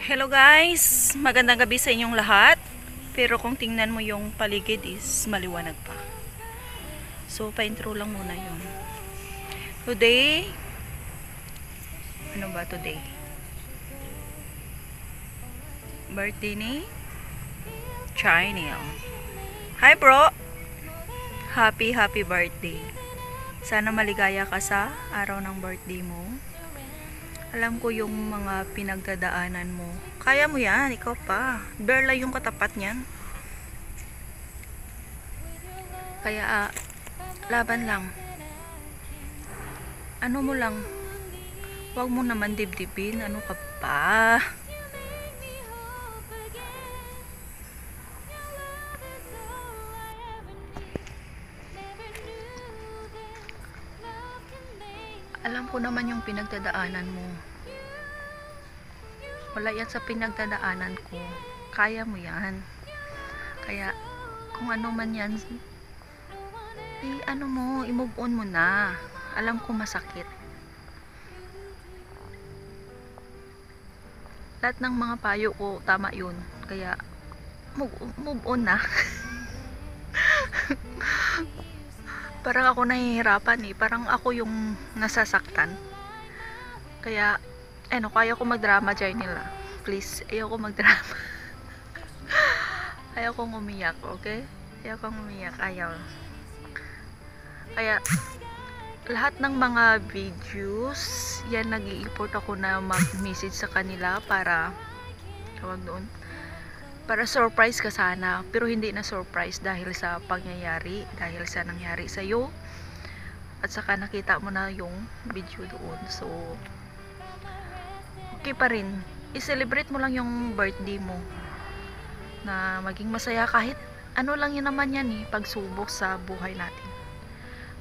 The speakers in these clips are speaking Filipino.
Hello guys! Magandang gabi sa inyong lahat. Pero kung tingnan mo yung paligid is maliwanag pa. So, pa-intro lang muna yun. Today, ano ba today? Birthday ni Chinil. Hi bro! Happy birthday. Sana maligaya ka sa araw ng birthday mo. Alam ko yung mga pinagdadaanan mo. Kaya mo yan, ikaw pa. Berla yung katapat niyan. Kaya, laban lang. Ano mo lang, wag mo naman dibdibin. Ano ka pa? Alam ko naman yung pinagdadaanan mo. Wala yan sa pinagdadaanan ko. Kaya mo yan. Kaya, kung ano man yan, ano mo, i-move on mo na. Alam ko masakit. Lahat ng mga payo ko, tama yun. Kaya, move on na. Parang ako nahihirapan eh. Parang ako yung nasasaktan. Kaya, kaya ko magdrama dyan nila. Please, ayoko magdrama. Ayaw kong umiyak, okay? Ayaw kong umiyak, ayaw. Kaya, lahat ng mga videos, yan nag-i-import ako na mag-message sa kanila para, tawag doon, para surprise ka sana, pero hindi na surprise dahil sa pangyayari, dahil sa nangyari sa'yo, at saka nakita mo na yung video doon. So, okay pa rin. I-celebrate mo lang yung birthday mo. Na maging masaya kahit ano lang yun naman yan eh, pagsubok sa buhay natin.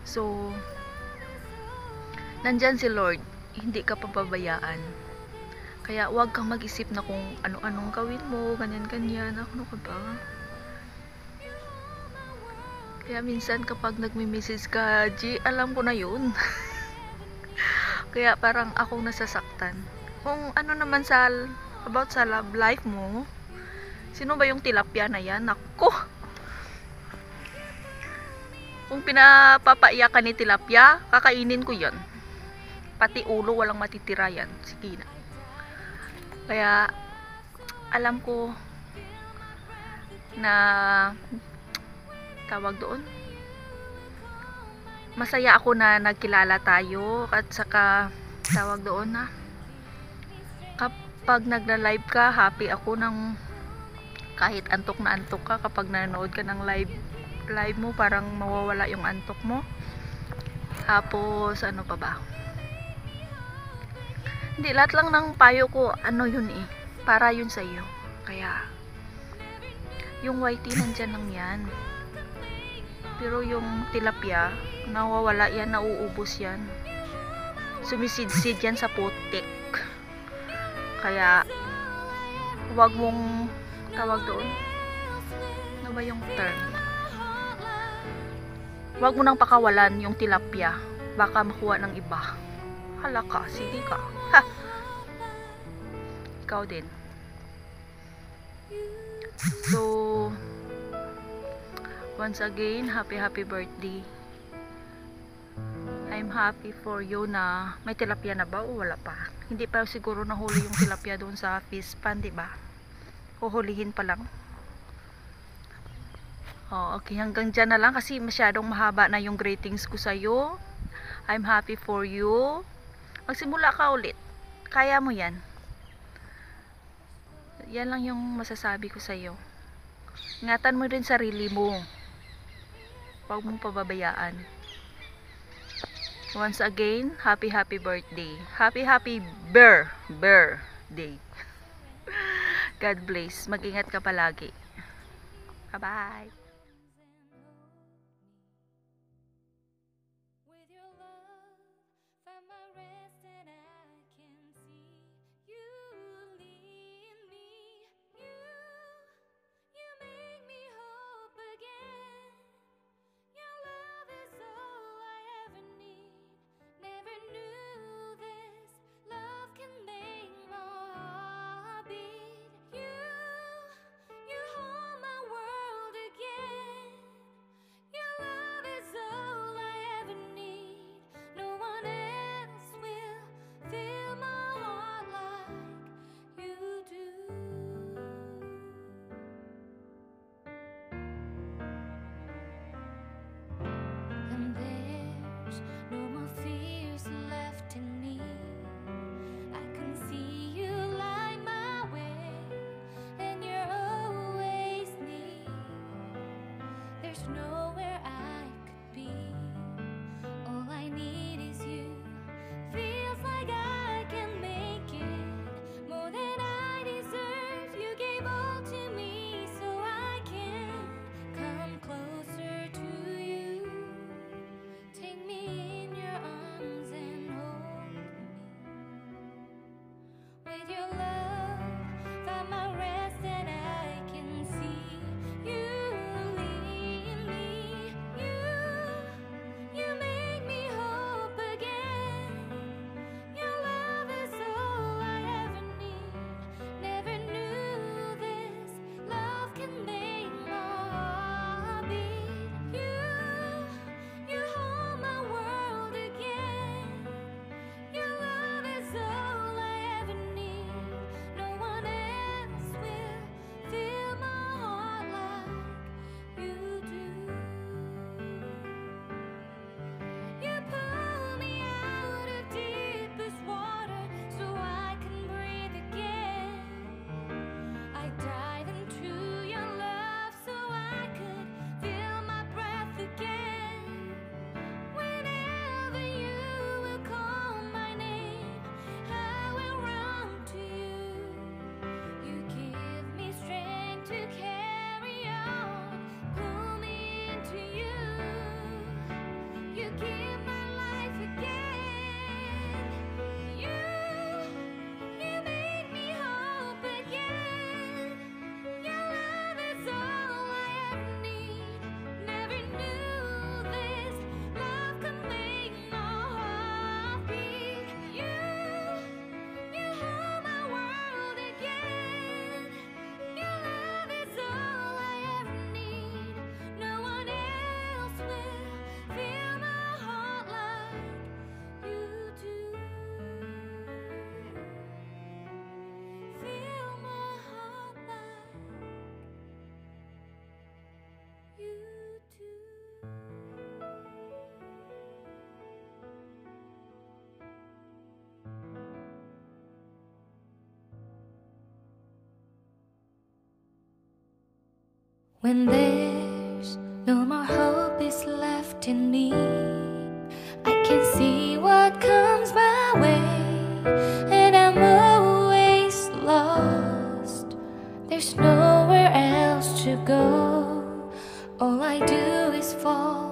So, nandyan si Lord, hindi ka pababayaan. Kaya huwag kang mag-isip na kung ano-anong gawin mo, ganyan-ganyan, ano ka ba? Kaya minsan kapag nagme-message ka, G, alam ko na yun. Kaya parang akong nasasaktan. Kung ano naman about sa love life mo, sino ba yung tilapia na yan? Ako! Kung pinapapaiyakan ni tilapia, kakainin ko yan. Pati ulo, walang matitira yan. Sige na. Kaya, alam ko na tawag doon. Masaya ako na nagkilala tayo at saka tawag doon na kapag nagla-live ka, happy ako ng kahit antok na antok ka kapag nanonood ka ng live mo, parang mawawala yung antok mo. Tapos, ano pa ba? Hindi, lahat lang ng payo ko, ano yun eh, para yun sa iyo. Kaya, yung white tea nandyan lang yan. Pero yung tilapia, nawawala yan, nauubos yan. Sumisid-sid yan sa putik. Kaya, huwag mong, tawag doon, ano ba yung term? Huwag mo nang pakawalan yung tilapia. Baka makuha ng iba. Hala ka, sige ka. Ha! Ikaw din. So, once again, happy birthday. I'm happy for you na may tilapia na ba o wala pa? Hindi pa siguro nahuli yung tilapia doon sa fish pan, di ba? Huhulihin pa lang. Oh, okay, hanggang dyan na lang kasi masyadong mahaba na yung greetings ko sa'yo. I'm happy for you. Magsimula ka ulit. Kaya mo yan. Yan lang yung masasabi ko sa'yo. Ingatan mo rin sarili mo. Huwag mong pababayaan. Once again, happy birthday. Happy birthday. God bless. Mag-ingat ka palagi. Bye-bye. When there's no more hope is left in me, I can see what comes my way, and I'm always lost. There's nowhere else to go. All I do is fall